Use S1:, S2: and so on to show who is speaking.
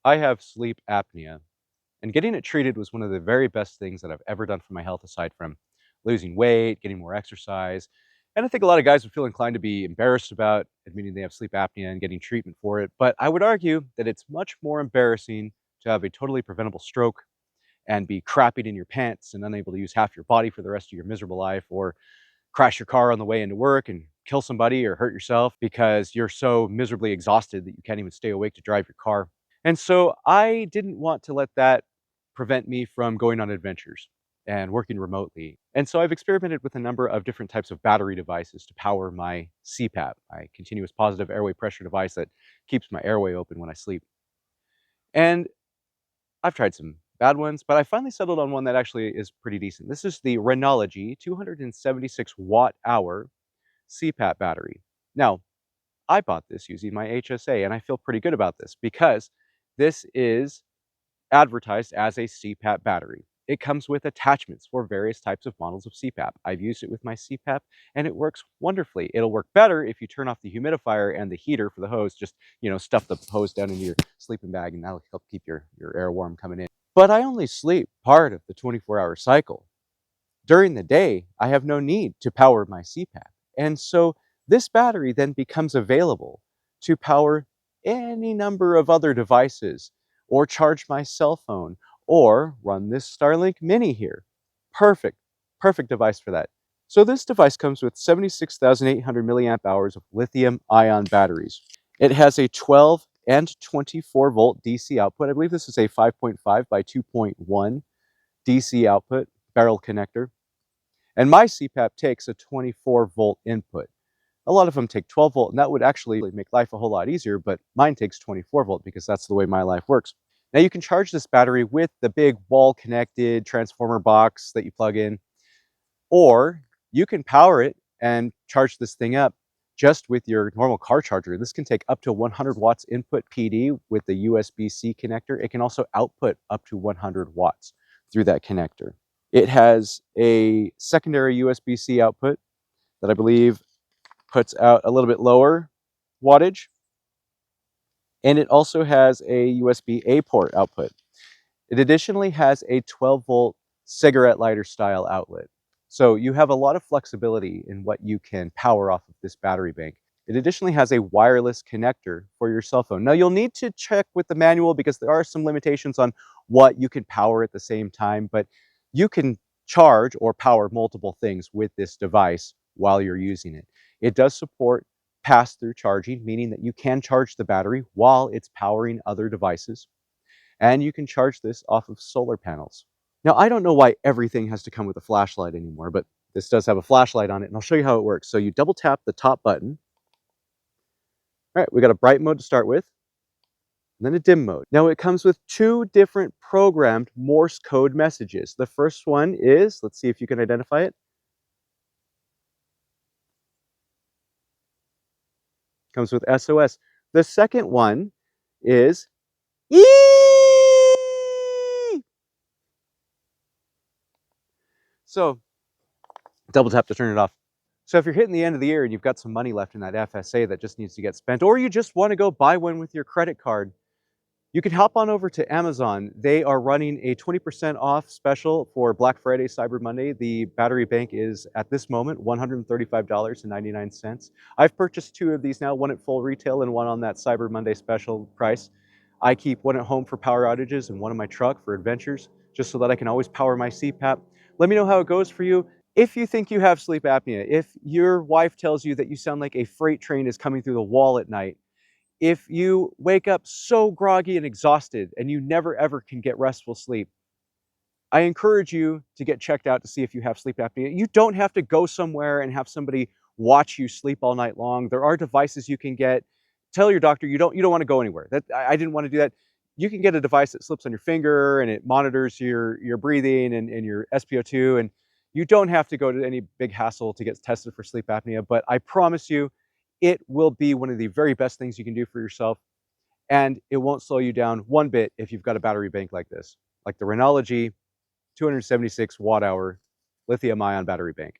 S1: I have sleep apnea, and getting it treated was one of the very best things that I've ever done for my health aside from losing weight, getting more exercise. And I think a lot of guys would feel inclined to be embarrassed about admitting they have sleep apnea and getting treatment for it. But I would argue that it's much more embarrassing to have a totally preventable stroke and be crappied in your pants and unable to use half your body for the rest of your miserable life, or crash your car on the way into work and kill somebody or hurt yourself because you're so miserably exhausted that you can't even stay awake to drive your car. And so I didn't want to let that prevent me from going on adventures and working remotely. And so I've experimented with a number of different types of battery devices to power my CPAP, my continuous positive airway pressure device that keeps my airway open when I sleep. And I've tried some bad ones, but I finally settled on one that actually is pretty decent. This is the Renogy 276 watt hour CPAP battery. Now, I bought this using my HSA, and I feel pretty good about this because this is advertised as a CPAP battery. It comes with attachments for various types of models of CPAP. I've used it with my CPAP and it works wonderfully. It'll work better if you turn off the humidifier and the heater for the hose. Just, stuff the hose down into your sleeping bag and that'll help keep your air warm coming in. But I only sleep part of the 24-hour cycle. During the day, I have no need to power my CPAP. And so this battery then becomes available to power any number of other devices, or charge my cell phone, or run this Starlink Mini here. Perfect, perfect device for that. So this device comes with 76,800 milliamp hours of lithium ion batteries. It has a 12 and 24 volt DC output. I believe this is a 5.5 by 2.1 DC output barrel connector. And my CPAP takes a 24 volt input. A lot of them take 12 volt, and that would actually make life a whole lot easier, but mine takes 24 volt because that's the way my life works. Now you can charge this battery with the big wall connected transformer box that you plug in, or you can power it and charge this thing up just with your normal car charger. This can take up to 100 watts input PD with the USB-C connector. It can also output up to 100 watts through that connector. It has a secondary USB-C output that I believe puts out a little bit lower wattage. And it also has a USB-A port output. It additionally has a 12 volt cigarette lighter style outlet. So you have a lot of flexibility in what you can power off of this battery bank. It additionally has a wireless connector for your cell phone. Now you'll need to check with the manual because there are some limitations on what you can power at the same time, but you can charge or power multiple things with this device while you're using it. It does support pass-through charging, meaning that you can charge the battery while it's powering other devices. And you can charge this off of solar panels. Now, I don't know why everything has to come with a flashlight anymore, but this does have a flashlight on it, and I'll show you how it works. So you double tap the top button. All right, we got a bright mode to start with, and then a dim mode. Now it comes with two different programmed Morse code messages. The first one is, let's see if you can identify it. Comes with SOS. The second one is EE. So double tap to turn it off. So if you're hitting the end of the year and you've got some money left in that FSA that just needs to get spent, or you just want to go buy one with your credit card, you can hop on over to Amazon. They are running a 20% off special for Black Friday, Cyber Monday. The battery bank is, at this moment, $135.99. I've purchased two of these now, one at full retail and one on that Cyber Monday special price. I keep one at home for power outages and one in my truck for adventures, just so that I can always power my CPAP. Let me know how it goes for you. If you think you have sleep apnea, if your wife tells you that you sound like a freight train is coming through the wall at night, if you wake up so groggy and exhausted and you never ever can get restful sleep, I encourage you to get checked out to see if you have sleep apnea. You don't have to go somewhere and have somebody watch you sleep all night long. There are devices you can get. Tell your doctor you don't want to go anywhere. I didn't want to do that. You can get a device that slips on your finger and it monitors your breathing and your SpO2, and you don't have to go to any big hassle to get tested for sleep apnea. But I promise you, it will be one of the very best things you can do for yourself, and it won't slow you down one bit if you've got a battery bank like this, like the Renogy 276 watt hour lithium ion battery bank.